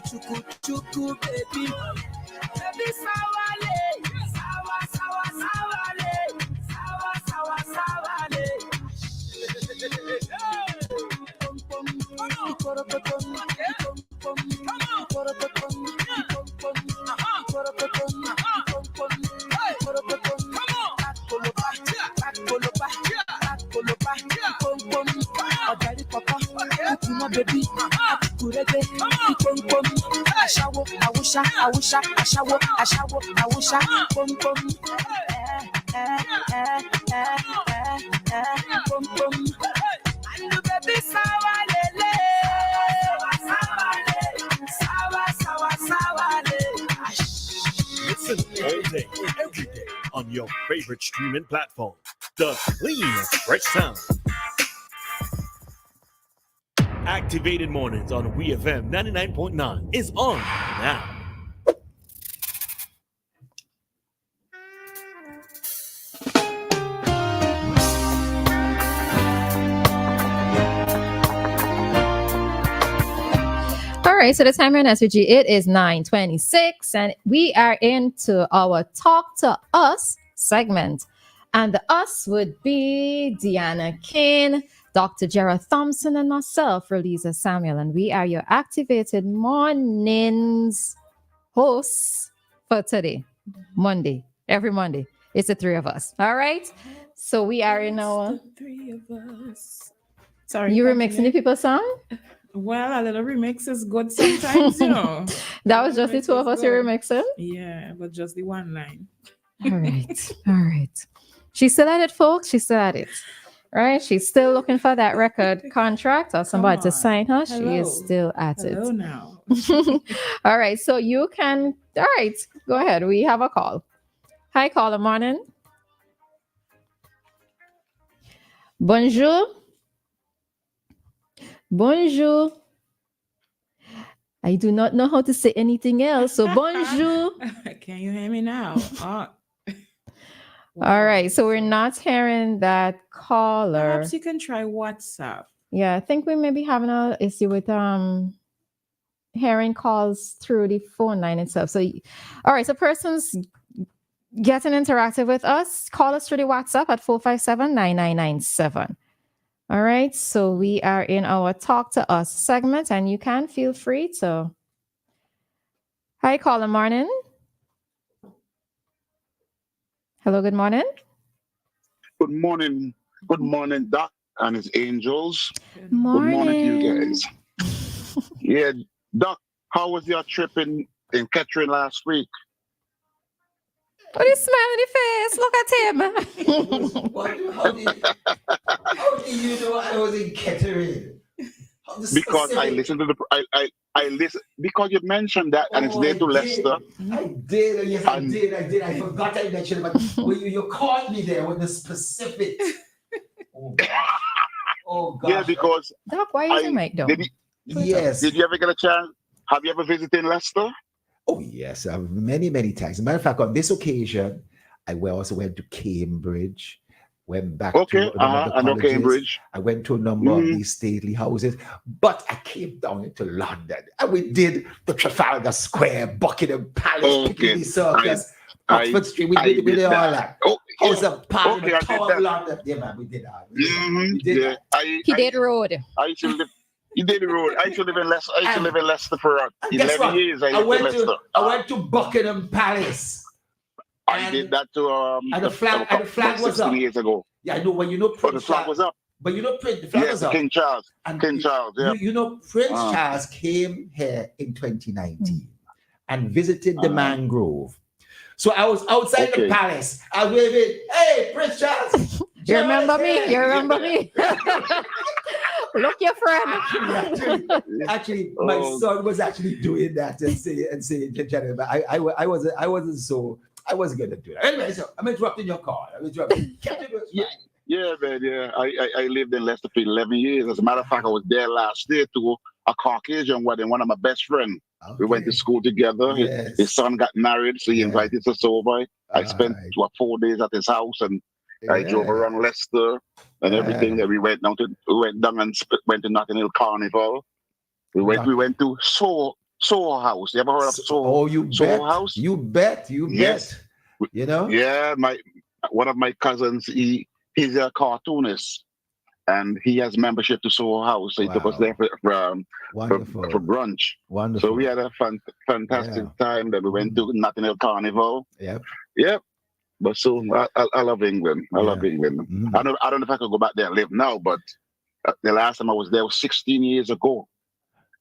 chuku chuku baby. Baby sawale, sawa sawa sawale, sawa sawa sawale. Pom pom, ikorokotom, pom pom, ikorokotom, pom pom, ikorokotom, pom pom, ikorokotom. Akoloba, akoloba, akoloba, pom pom. Ọjàrí papa, akuma baby, akurebe, pom pom. Aṣawo, awusha, awusha, aṣawo, aṣawo, awusha, pom pom. Pom pom. Andu baby sawa lele, sawa sawa sawa le. Listen all day, every day on your favorite streaming platform. The clean, fresh sound. Activated Mornings on WEFM 99.9 is on now. All right, so the time here in SVG, it is 9:26, and we are into our Talk to Us segment. And the us would be Dianna, Cain, Dr. Gerard Thompson, and myself, Roleza Samuel. And we are your Activated Mornings hosts for today, Monday, every Monday. It's the three of us. All right, so we are in our... The three of us. Sorry. You remixing the people's song? Well, a little remix is good sometimes, you know. That was just the two of us who remixing? Yeah, but just the one line. All right. All right. She's still at it, folks. She's still at it. Right? She's still looking for that record contract or somebody to sign her. Hello. She is still at Hello it. now. All right. So you can... All right. Go ahead. We have a call. Hi, caller. Morning. Bonjour. Bonjour. I do not know how to say anything else. So bonjour. Can you hear me now? All right. So we're not hearing that caller. Perhaps you can try WhatsApp. Yeah, I think we may be having an issue with hearing calls through the phone line itself. So, all right. So persons getting interactive with us, call us through the WhatsApp at 457-9997. All right, so we are in our Talk to Us segment, and you can feel free to... Hi, caller, morning. Hello, good morning. Good morning. Good morning, Doc and his angels. Morning. Good morning to you guys. Yeah, Doc, how was your trip in Kettering last week? What is smiling the face? Look at him. How did you know I was in Kettering? Because I listened to the I listen because you mentioned that and it's there to Leicester. I did. Yes, I did. I forgot I mentioned it, but when you caught me there with the specifics. Oh God. Yeah, because Doc, why is your mic down? Yes. Did you ever get a chance? Have you ever visited Leicester? Oh yes, many many times. As a matter of fact, on this occasion, I also went to Cambridge. Went back to I know Cambridge. I went to a number of these stately houses, but I came down into London and we did the Trafalgar Square, Buckingham Palace, Piccadilly Circus, Oxford Street. We did all that. House of Parliament, Tower of London. Yeah, man, we did that. We did that. He did road. I used to live. You did the road. I used to live in Leicester. I used to live in Leicester for 11 years. I lived in Leicester. I went to Buckingham Palace. I did that to and the flag was up. 16 years ago. Yeah, I know. When you know Prince the flag was up. But you know the flag was up. King Charles. And King Charles. Yeah. You know Prince Charles came here in 2019 and visited the Mangrove. So I was outside the palace. I was waving, "Hey, Prince Charles." You remember me? You remember me? Look, your friend. Actually, my son was actually doing that and saying, but I wasn't going to do that. Anyway, so I'm interrupting your call. Yeah, man. Yeah, I lived in Leicester for 11 years. As a matter of fact, I was there last year to a Caucasian wedding. One of my best friends. Okay. We went to school together. Yes. His son got married, so he invited us over. I spent 4 days at his house, and I drove around Leicester and everything. That we went down and went to Notting Hill Carnival. We went to Soho House. You ever heard of Soho? Oh, you Soho bet. House? You bet. You Yes. bet. You know? Yeah, one of my cousins, he's a cartoonist, and he has membership to Soho House. So he took us there for brunch. Wonderful. So we had a fantastic time. That we went to Notting Hill Carnival. Yep. But so I love England. I love England. I don't know if I could go back there and live now, but the last time I was there was 16 years ago.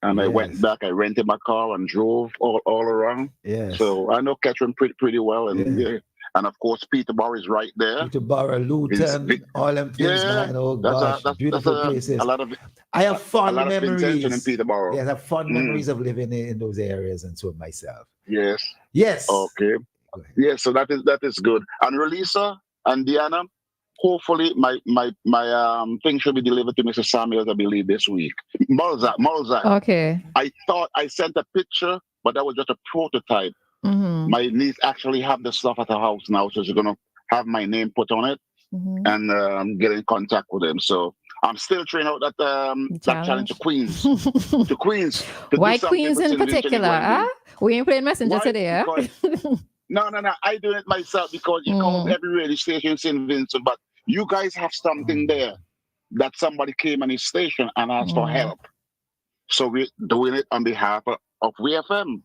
And I went back, I rented my car and drove all around. Yes. So I know Kettering pretty well. And and of course, Peterborough is right there. Peterborough, Luton, all them things, man. Oh, gosh, beautiful places. I have fond memories. In Peterborough. Yes, I have fond memories of living in those areas and so myself. Yes. Okay. Yeah, so that is good. And Roleza and Dianna, hopefully my thing should be delivered to Mr. Samuels, I believe, this week. Mulza. Okay. I thought I sent a picture, but that was just a prototype. My niece actually have the stuff at her house now, so she's gonna have my name put on it and get in contact with him. So I'm still trying out that challenge to Queens. To Queens. Why Queens in particular? Huh? We ain't playing messenger today, huh? No. I do it myself because you call every radio station in St. Vincent, but you guys have something there that somebody came on his station and asked for help. So we're doing it on behalf of WEFM.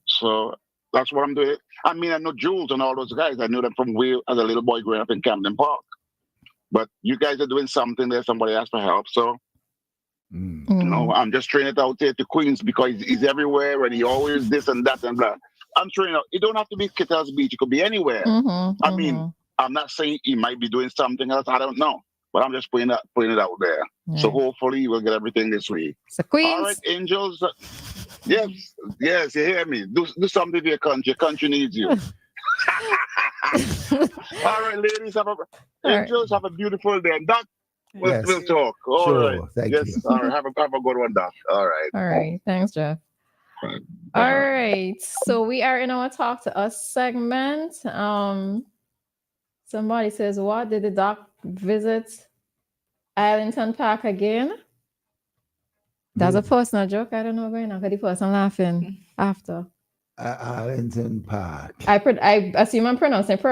So that's what I'm doing. I mean, I know Jules and all those guys. I knew them from as a little boy growing up in Camden Park. But you guys are doing something there. Somebody asked for help. So, you know, I'm just trying it out there to Queens because he's everywhere and he always this and that and blah. I'm trying out. It don't have to be Kittels Beach. It could be anywhere. I mean, I'm not saying he might be doing something else. I don't know. But I'm just putting it out there. So hopefully we'll get everything this week. So Queens. All right, Angels. Yes, you hear me. Do something for your country. Your country needs you. All right, ladies. Angels, have a beautiful day. And Doc, we'll talk. All right. Thank you. All right. Have a good one, Doc. All right. All right. Thanks, Jeff. All right. So we are in our Talk to Us segment. Somebody says, what did the doc visit Arlington Park again? That's a personal joke. I don't know where now because the person laughing after. Arlington Park. I assume I'm pronouncing it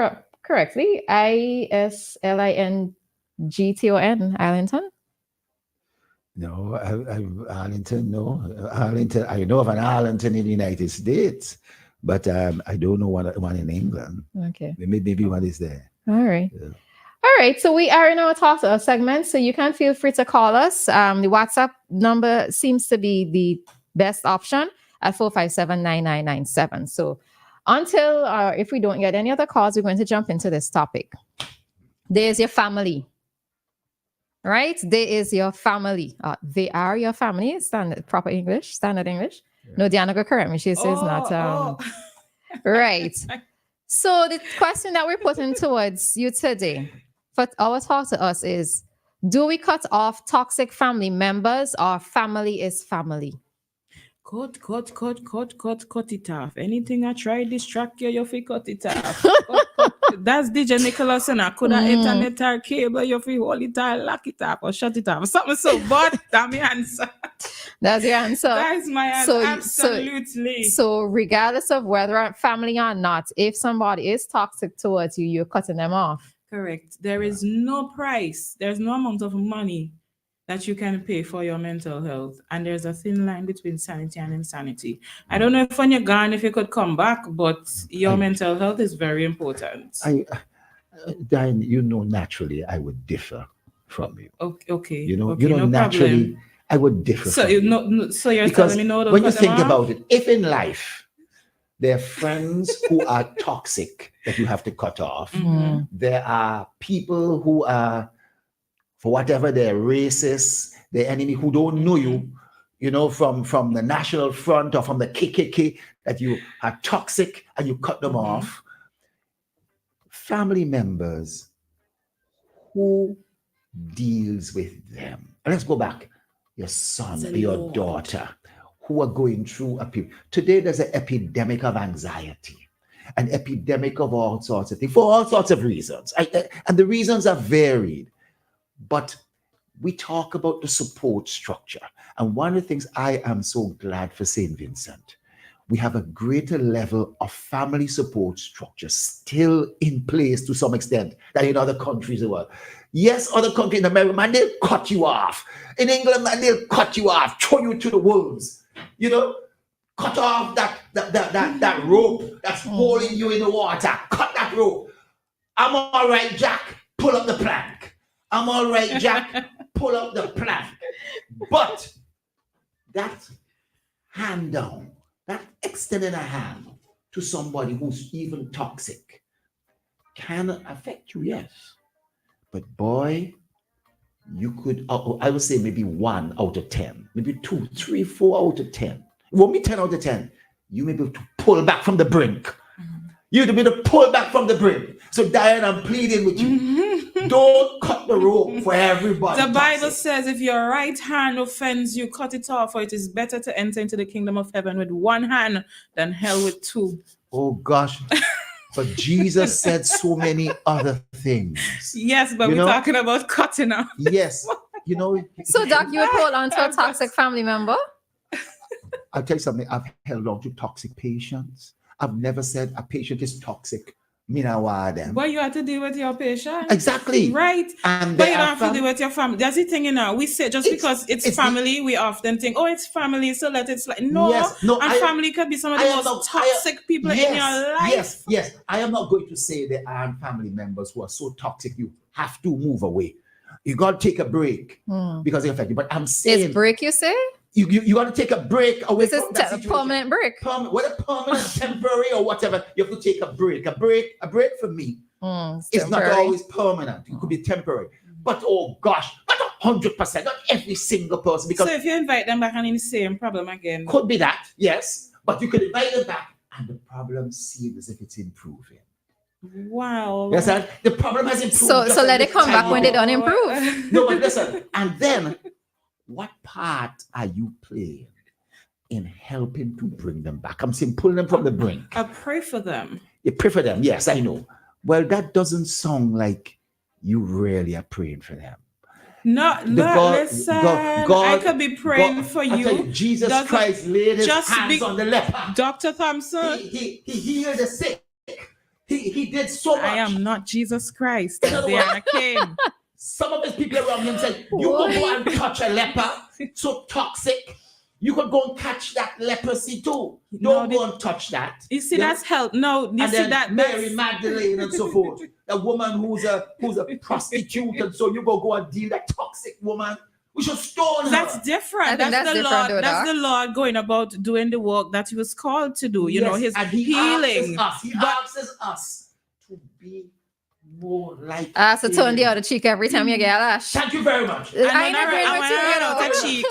correctly. ISLINGTON, Arlington? No, Arlington, no. Arlington, I know of an Arlington in the United States, but I don't know one in England. Okay. Maybe one is there. All right. Yeah. All right. So we are in our Talk to Us segment, so you can feel free to call us. The WhatsApp number seems to be the best option at 457-9997. So until if we don't get any other calls, we're going to jump into this topic. There's your family. Right? There is your family. They are your family. Standard English. Yeah. No, Dianna go correct me. She says not. Right. So the question that we're putting towards you today for our Talk to Us is, do we cut off toxic family members or family is family? Cut it off. Anything I try distract you, you fi cut it off. Cut. That's DJ Nicholas and I could have internet or cable, you fi hold it or lock it up or shut it off. Something so bad, that's my answer. That's your answer. That's my answer. Absolutely. So regardless of whether family or not, if somebody is toxic towards you, you're cutting them off. Correct. There is no price. There's no amount of money that you can pay for your mental health. And there's a thin line between sanity and insanity. I don't know if when you're gone, if you could come back, but your mental health is very important. Diane, naturally I would differ from you. Okay. Naturally problem. I would differ so from you. So you're because telling me no, when you think about it, if in life there are friends who are toxic that you have to cut off, there are people who are, for whatever they're racist, the enemy who don't know you, from the National Front or from the KKK, that you are toxic and you cut them off. Family members, who deals with them? Let's go back. Your son or your daughter who are going through a period. Today, there's an epidemic of anxiety, an epidemic of all sorts of things, for all sorts of reasons. And the reasons are varied. But we talk about the support structure. And one of the things I am so glad for St. Vincent, we have a greater level of family support structure still in place to some extent than in other countries in the world. Yes, other countries in America, man, they'll cut you off. In England, man, they'll cut you off, throw you to the wolves. You know, cut off that rope that's holding you in the water. Cut that rope. I'm all right, Jack. Pull up the plank. I'm all right, Jack. Pull up the plank. But that hand down, that extending a hand to somebody who's even toxic can affect you, yes. But boy, you could, I would say maybe 1 out of 10, maybe 2, 3, 4 out of 10. It won't be 10 out of 10. You may be able to pull back from the brink. You to be able to pull back from the brink. So Dianna, I'm pleading with you. Don't cut the rope for everybody. The Bible says if your right hand offends you, cut it off, for it is better to enter into the kingdom of heaven with one hand than hell with two. Oh gosh. But Jesus said so many other things. Yes, but we're talking about cutting off. Yes. You know. So, Doc, you would hold on to a toxic family member? I'll tell you something. I've held on to toxic patients. I've never said a patient is toxic. But you have to deal with your patient. Exactly. Right. And but you don't have to deal with your family. That's the thing, we say just because it's family, we often think, oh, it's family, so let it slide. No, yes, no, and family could be some of the most toxic people in your life. Yes. I am not going to say there aren't family members who are so toxic you have to move away. You got to take a break because they affect you. But I'm saying... Is break, you say? You got to take a break away from that situation. This is a permanent break. Whether permanent, temporary, or whatever, you have to take a break. A break for me is not always permanent. It could be temporary. But oh gosh, not 100%, not every single person. Because so if you invite them back and in the same problem again, could be that, yes. But you could invite them back, and the problem seems as if it's improving. Wow. Yes, and the problem has improved. So let it come back when they don't improve. No, but listen, and then. What part are you playing in helping to bring them back? I'm saying pull them from the brink. I pray for them. You pray for them, yes, I know. Well, that doesn't sound like you really are praying for them. No, listen. I could be praying for you. Jesus Christ laid his hands on the leper. Dr. Thompson. He healed the sick. He did so much. I am not Jesus Christ. Dianna Cain. Some of his people around him said, you could go and touch a leper, so toxic. You could go and catch that leprosy too. Don't go and touch that. You see, that's help. No, you see that Mary Magdalene and so forth. A woman who's a prostitute, and so you go and deal that toxic woman. We should stone her. That's different. That's the Lord. That's the Lord going about doing the work that he was called to do. His healing. He asks us to be more like so turn the other cheek every time you get a lash. Thank you very much. When I run out of cheek,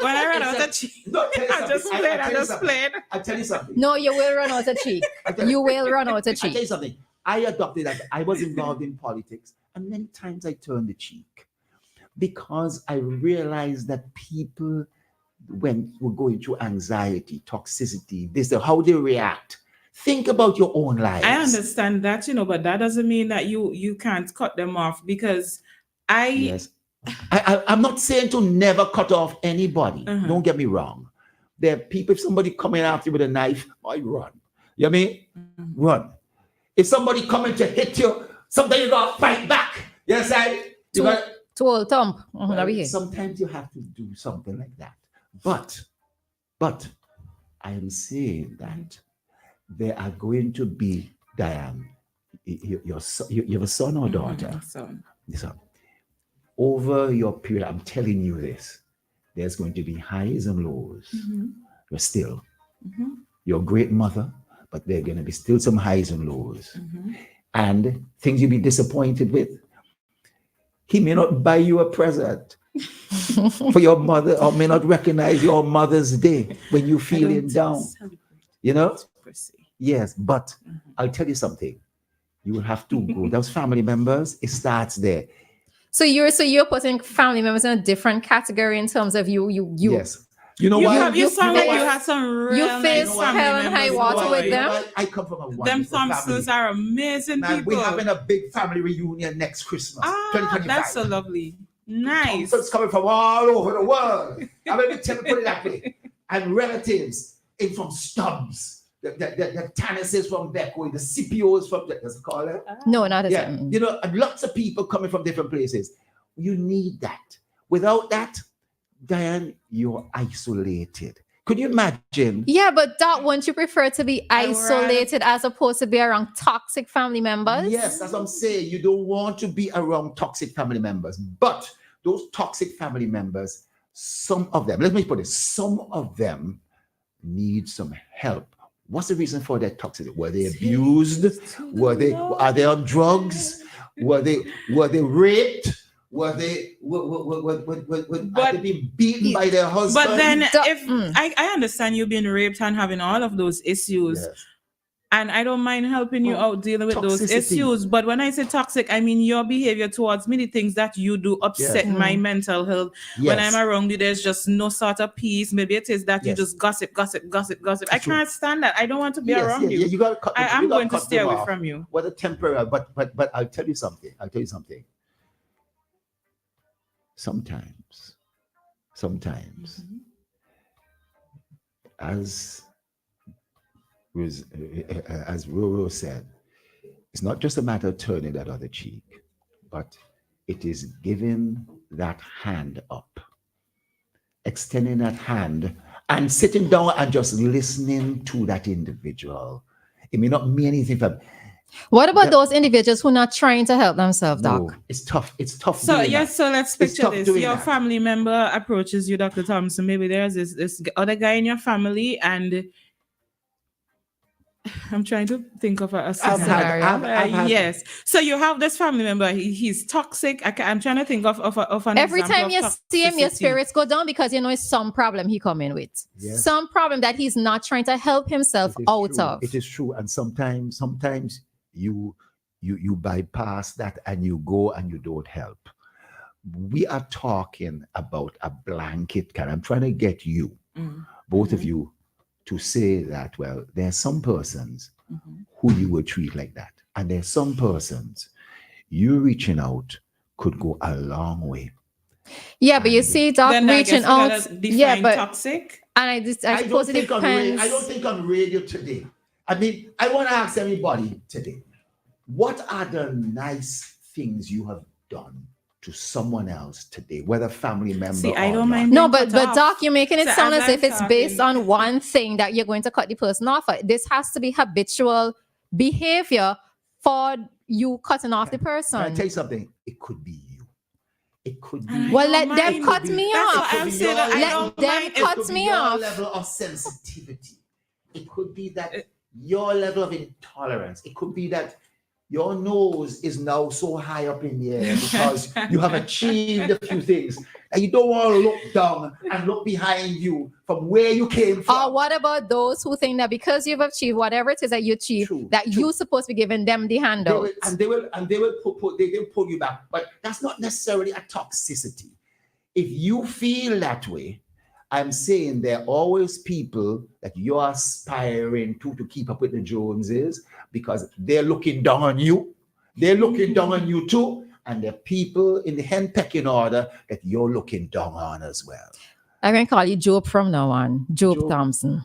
I just played. I'll tell you something. No, you will run out of cheek. You will run out of cheek. I'll tell you something. I adopted that. I was involved in politics, and many times I turned the cheek because I realized that people, when we're going through anxiety, toxicity, how they react. Think about your own lives. I understand that, but that doesn't mean that you can't cut them off because Yes. I'm not saying to never cut off anybody. Don't get me wrong. There are people, if somebody coming after you with a knife, I run. You know what I mean? Run. If somebody coming to hit you, sometimes you got to fight back. You understand? To old thump. Sometimes you have to do something like that. But I am saying that there are going to be, Dianne, you have a son or daughter? Son. Over your period, I'm telling you this, there's going to be highs and lows. You're still your great mother, but there are going to be still some highs and lows. And things you'll be disappointed with. He may not buy you a present for your mother, or may not recognize your Mother's Day when you're feeling down. Yes, but I'll tell you something. You will have to go. Those family members, it starts there. So you're putting family members in a different category in terms of you. Yes. You know what? You sound like you had some real you face hell and high water with them. I come from a wonderful Them Thompsons are amazing people. We're having a big family reunion next Christmas. 2025. That's so lovely. Nice. Comforts coming from all over the world. I mean, put it that way. And relatives in from Stubbs. The Tannises from Beckway, the CPOs from, does it call it? No, not as You know, and lots of people coming from different places. You need that. Without that, Diane, you're isolated. Could you imagine? Yeah, but Doc, wouldn't you prefer to be isolated as opposed to be around toxic family members? Yes, as I'm saying, you don't want to be around toxic family members. But those toxic family members, some of them, let me put it, some of them need some help. What's the reason for that toxicity? Were they abused? Are they on drugs? Were they raped? Were they being beaten by their husband? But then, if I understand you being raped and having all of those issues, yes. And I don't mind helping you out dealing with those issues. But when I say toxic, I mean your behavior towards me, the things that you do upset my mental health. Yes. When I'm around you, there's just no sort of peace. Maybe it is that you just gossip. I can't stand that. I don't want to be around you. You gotta cut, I'm going to stay away from you. Whether temporary, but I'll tell you something. Sometimes, as Roro said, it's not just a matter of turning that other cheek, but it is giving that hand up, extending that hand and sitting down and just listening to that individual. It may not mean anything from. What about those individuals who are not trying to help themselves, Doc? No, it's tough. So let's picture this. Your family member approaches you, Dr. Thompson. Maybe there's this other guy in your family, and I'm trying to think of a scenario. Yes. So you have this family member. He's toxic. I'm trying to think of an every example time you see him, your spirits go down because you know it's some problem he come in with. Yes. Some problem that he's not trying to help himself out of. It is true. And sometimes you bypass that and you go and you don't help. We are talking about a blanket kind. I'm trying to get you, both of you, to say that, well, there are some persons who you would treat like that. And there's some persons you reaching out could go a long way. Yeah, but you see, Doc, reaching out. Yeah, but toxic. And I suppose it depends. I don't think on radio today. I mean, I want to ask everybody today, what are the nice things you have done to someone else today, whether family member or I don't mind. No, but Doc, you're making it sound as if it's based on one thing that you're going to cut the person off. This has to be habitual behavior for you cutting off the person. Can I tell you something? It could be you. It could be. Well, let them cut me off. Let them cut me off. Your level of sensitivity. It could be that your level of intolerance. It could be that your nose is now so high up in the air because you have achieved a few things and you don't want to look down and look behind you from where you came from. Or what about those who think that because you've achieved whatever it is that you achieve, you're supposed to be giving them the handout? They will pull you back. But that's not necessarily a toxicity. If you feel that way, I'm saying there are always people that you're aspiring to keep up with the Joneses because they're looking down on you. They're looking down on you too. And there are people in the henpecking order that you're looking down on as well. I'm going to call you Job from now on. Job Thompson.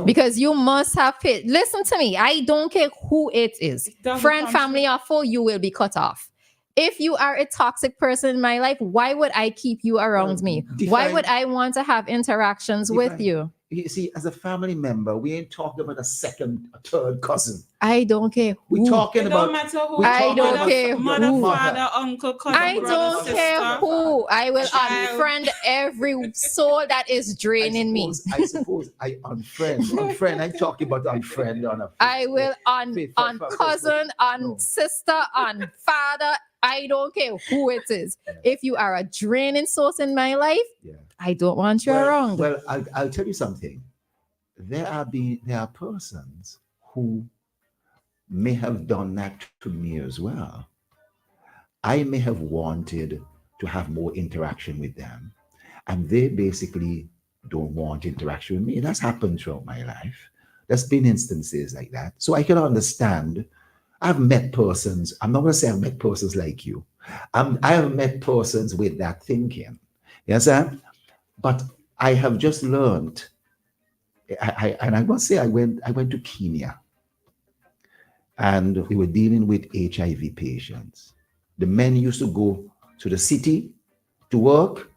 Because you must have fit. Listen to me. I don't care who it is. Friend, family, or foe, you will be cut off. If you are a toxic person in my life, why would I keep you around me? Why would I want to have interactions with you? You see, as a family member, we ain't talking about a second, a third cousin. I don't care. We're talking about. I don't care. Mother, father, uncle, cousin, I don't care who. I will unfriend every soul that is draining me. I suppose I unfriend. I'm talking about unfriend on a. I will on cousin, on sister, on father. I don't care who it is. If you are a draining source in my life, I don't want you around. Well, I'll tell you something. There are persons who may have done that to me as well. I may have wanted to have more interaction with them, and they basically don't want interaction with me. That's happened throughout my life. There's been instances like that. So I can understand. I've met persons, I'm not going to say I've met persons like you, I have met persons with that thinking. Yes, sir. But I have just learned. And I must say, I went to Kenya, and we were dealing with HIV patients. The men used to go to the city to work,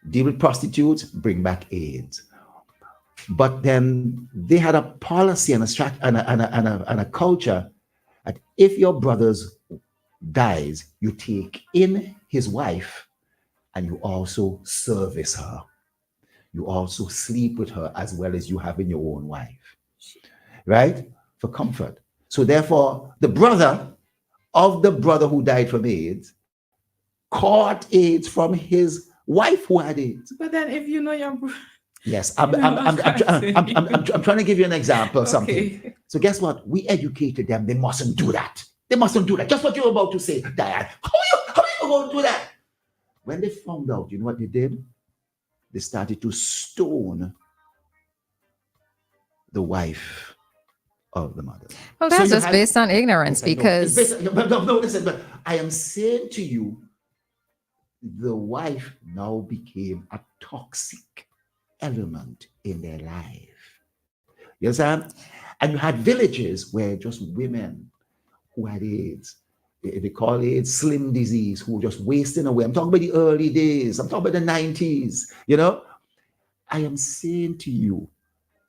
deal with prostitutes, bring back AIDS. But then they had a policy and a culture that if your brothers dies, you take in his wife and you also service her. You also sleep with her as well as you having your own wife, right? For comfort. So therefore, the brother of the brother who died from AIDS caught AIDS from his wife who had AIDS. But then if you know your... Yes, I'm trying to give you an example of something. Okay. So guess what? We educated them. They mustn't do that. They mustn't do that. Just what you're about to say, Dianna. How are you going to do that? When they found out, you know what they did? They started to stone the wife of the mother. Well, that's just based on ignorance, because... Listen, but I am saying to you, the wife now became a toxic element in their life. You understand? And you had villages where just women who had AIDS, they call it slim disease, who were just wasting away. I'm talking about the early days. I'm talking about the 90s, you know? I am saying to you,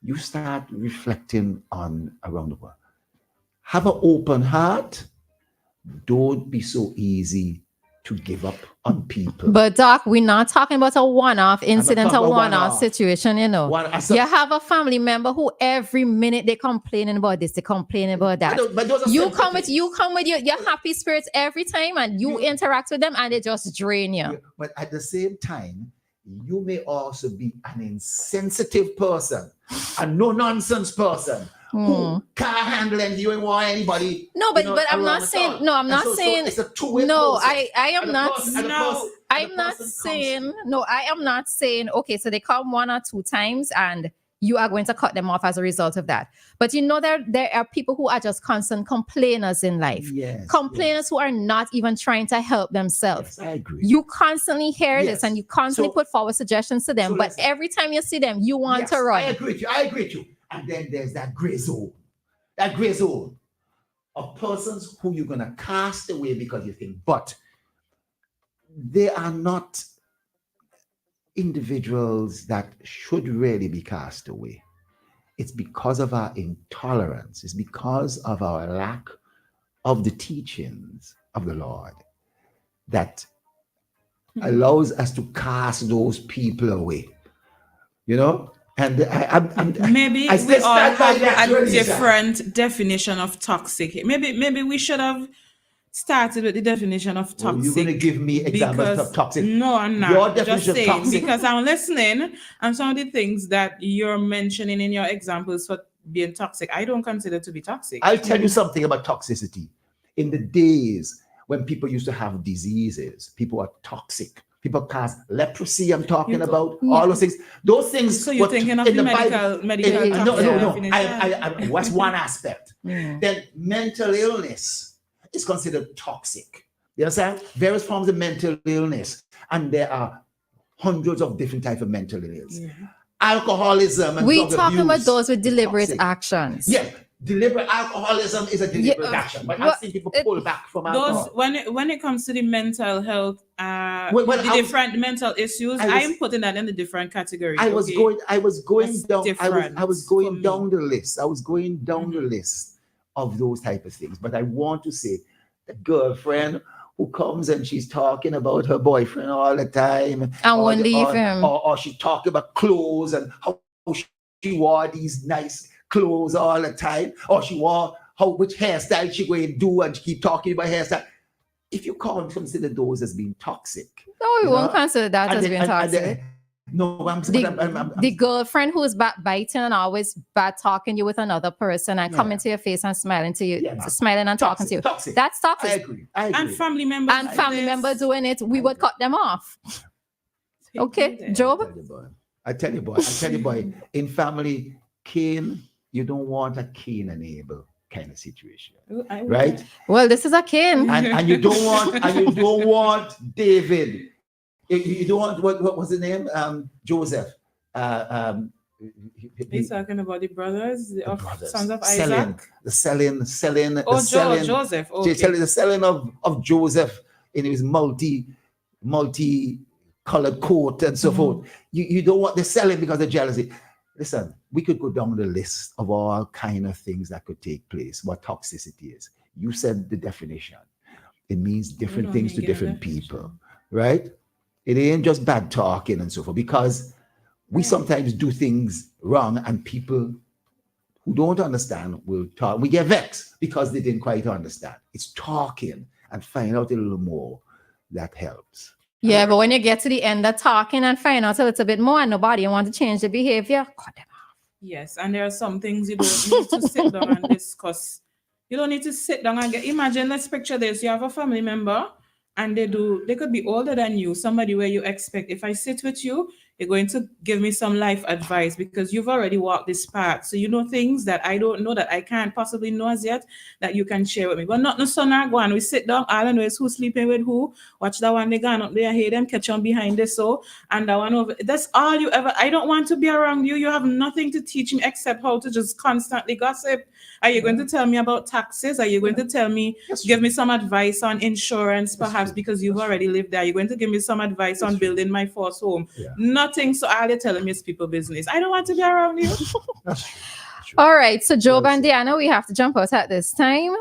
you start reflecting on around the world. Have an open heart. Don't be so easy to give up on people. But Doc, we're not talking about a one-off incident, a one-off situation, you know. You have a family member who every minute they complaining about this, they complaining about that. You come with your happy spirits every time, and you interact with them, and they just drain you. Yeah, but at the same time, you may also be an insensitive person, a no-nonsense person who can't handle and you don't want anybody. No, but I'm not saying. No, I'm not saying. It's a two-way no, process. I am not. No, I'm not saying. No, I am not saying. Okay, so they come one or two times, and you are going to cut them off as a result of that. But you know there are people who are just constant complainers in life. Yes, complainers who are not even trying to help themselves. Yes, I agree. You constantly hear this, and you constantly put forward suggestions to them. But every time you see them, you want to run. I agree with you. And then there's that gray zone of persons who you're going to cast away because you think, but they are not individuals that should really be cast away. It's because of our intolerance. It's because of our lack of the teachings of the Lord that allows us to cast those people away. You know? And maybe we all have a different definition of toxic. Maybe we should have started with the definition of toxic. You're going to give me examples of toxic? No, I'm not. Your definition just saying, of toxic? because I'm listening, and some of the things that you're mentioning in your examples for being toxic, I don't consider to be toxic. I'll tell you something about toxicity. In the days when people used to have diseases, people are toxic. People cast leprosy. I'm talking about all those things. Those things. So you're thinking of the medical. No. What's one aspect? Then mental illness is considered toxic. You understand? Various forms of mental illness, and there are hundreds of different types of mental illness. Yeah. Alcoholism. And we talking about those with deliberate actions. Yeah. Deliberate alcoholism is a deliberate action, but I've seen people pull back from alcohol. When it comes to the mental health, different mental issues, I'm putting that in the different categories. I was going down the list. I was going down the list of those type of things. But I want to say, the girlfriend who comes and she's talking about her boyfriend all the time, and won't leave him, or she talking about clothes and how she wore these nice clothes all the time, or she wore which hairstyle she going to do, and she keep talking about hairstyle. If you can't consider those as being toxic, no, we won't consider that as being toxic. The girlfriend who is backbiting and always bad talking you with another person and coming to your face and smiling to you, smiling and talking to you. Toxic. That's toxic. I agree. And family members doing it, we would cut them off. Okay, Job. I tell you, boy. In family, Cain, you don't want a Cain and Abel kind of situation, right? Well, this is a Cain, and you don't want David. You don't want what was the name? Joseph. He's talking about the brothers of brothers. sons of selling, Isaac. The selling. Joseph. Okay. The selling of Joseph in his multi-colored coat and so forth. You don't want the selling because of jealousy. Listen, we could go down the list of all kind of things that could take place. What toxicity is. You said the definition. It means different things to different people, right? It ain't just bad talking and so forth, because we sometimes do things wrong and people who don't understand will talk. We get vexed because they didn't quite understand. It's talking and find out a little more that helps. Yeah, but when you get to the end of talking and find out a little bit more and nobody want to change the behavior, cut them off. Yes, and there are some things you don't need to sit down and discuss. You don't need to sit down and imagine, let's picture this. You have a family member and they could be older than you, somebody where you expect, if I sit with you, you're going to give me some life advice because you've already walked this path. So you know things that I don't know, that I can't possibly know as yet, that you can share with me. But not no son or go on. We sit down, all I know is who's sleeping with who. Watch that one, they gone up there, hear them catch on behind this, so, and that one over. That's all you ever. I don't want to be around you. You have nothing to teach me except how to just constantly gossip. Are you going to tell me about taxes? Are you going to tell me, give me some advice on insurance, perhaps because you've already lived there? Are you going to give me some advice on building my first home? Nothing. So all you're telling me is people business. I don't want to be around you. All right. So Job and Dianna, we have to jump out at this time.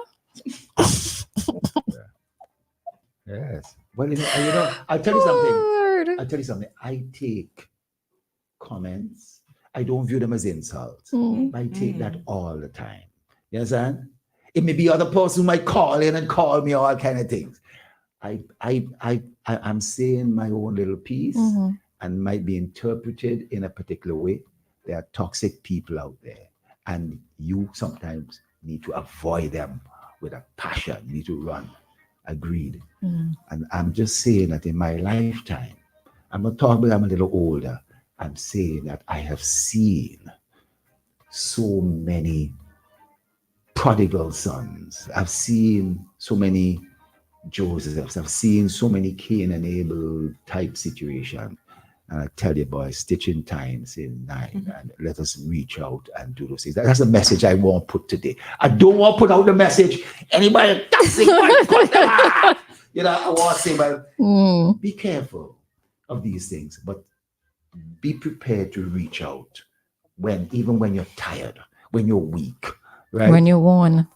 Yes. Well, I'll tell you something. I'll tell you something. I take comments. I don't view them as insults. I take that all the time. You understand? It may be other person who might call in and call me all kind of things. I'm saying my own little piece and might be interpreted in a particular way. There are toxic people out there, and you sometimes need to avoid them with a passion. You need to run. Agreed. And I'm just saying that in my lifetime, I'm not talking about I'm a little older. I'm saying that I have seen so many prodigal sons. I've seen so many Josephs. I've seen so many Cain and Abel type situation. And I tell you, boys, stitching times in 9, and let us reach out and do those things. That's a message I want to put today. I don't want to put out the message, anybody dancing, I want to say, but be careful of these things, but be prepared to reach out even when you're tired, when you're weak, right? When you're worn,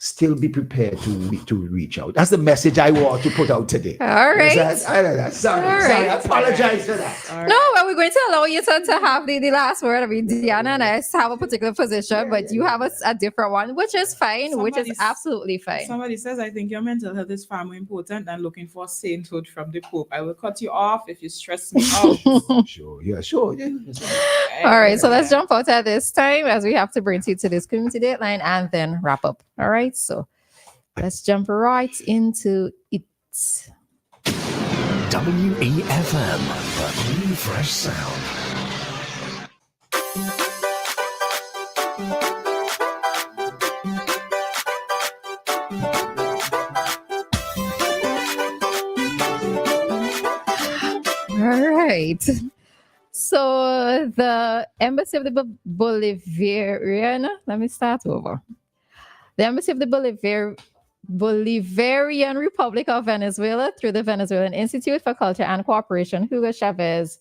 still be prepared to reach out. That's the message I want to put out today. All right. Sorry, I apologize for that. Right. No, but we're going to allow you to have the last word. I mean, Dianna and I have a particular position, but you have a different one, which is fine, which is absolutely fine. Somebody says, I think your mental health is far more important than looking for sainthood from the Pope. I will cut you off if you stress me out. Sure. Yeah. All right, so let's jump out at this time as we have to bring you to this community dateline and then wrap up. All right, so let's jump right into it. WEFM, the clean, fresh sound. All right. So the Embassy of the Bolivarian, let me start over. The Embassy of the Bolivarian Republic of Venezuela through the Venezuelan Institute for Culture and Cooperation, Hugo Chavez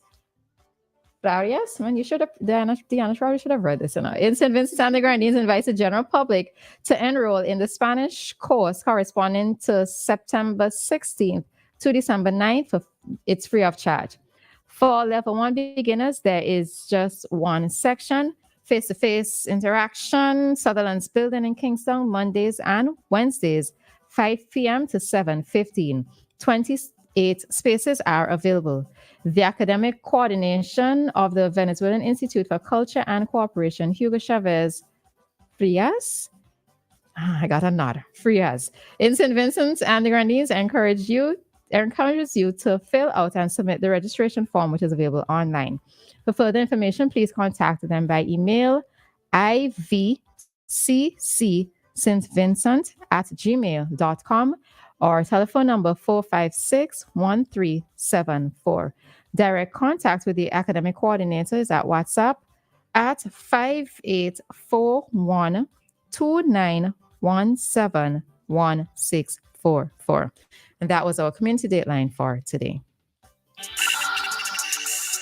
Farias. Man, you should have, Dianna probably should have read this. In St. Vincent and the Grenadines invites the general public to enroll in the Spanish course corresponding to September 16th to December 9th. It's free of charge. For level 1 beginners, there is just one section. Face-to-face interaction, Sutherland's Building in Kingston, Mondays and Wednesdays, 5 p.m. to 7:15. 28 spaces are available. The academic coordination of the Venezuelan Institute for Culture and Cooperation, Hugo Chavez Frias. I got a nod. Frias. In St. Vincent and the Grenadines encourages you to fill out and submit the registration form, which is available online. For further information, please contact them by email iv cccstvincent@gmail.com or telephone number 456-1374. Direct contact with the academic coordinator is at WhatsApp at 584129171644. And that was our community dateline for today.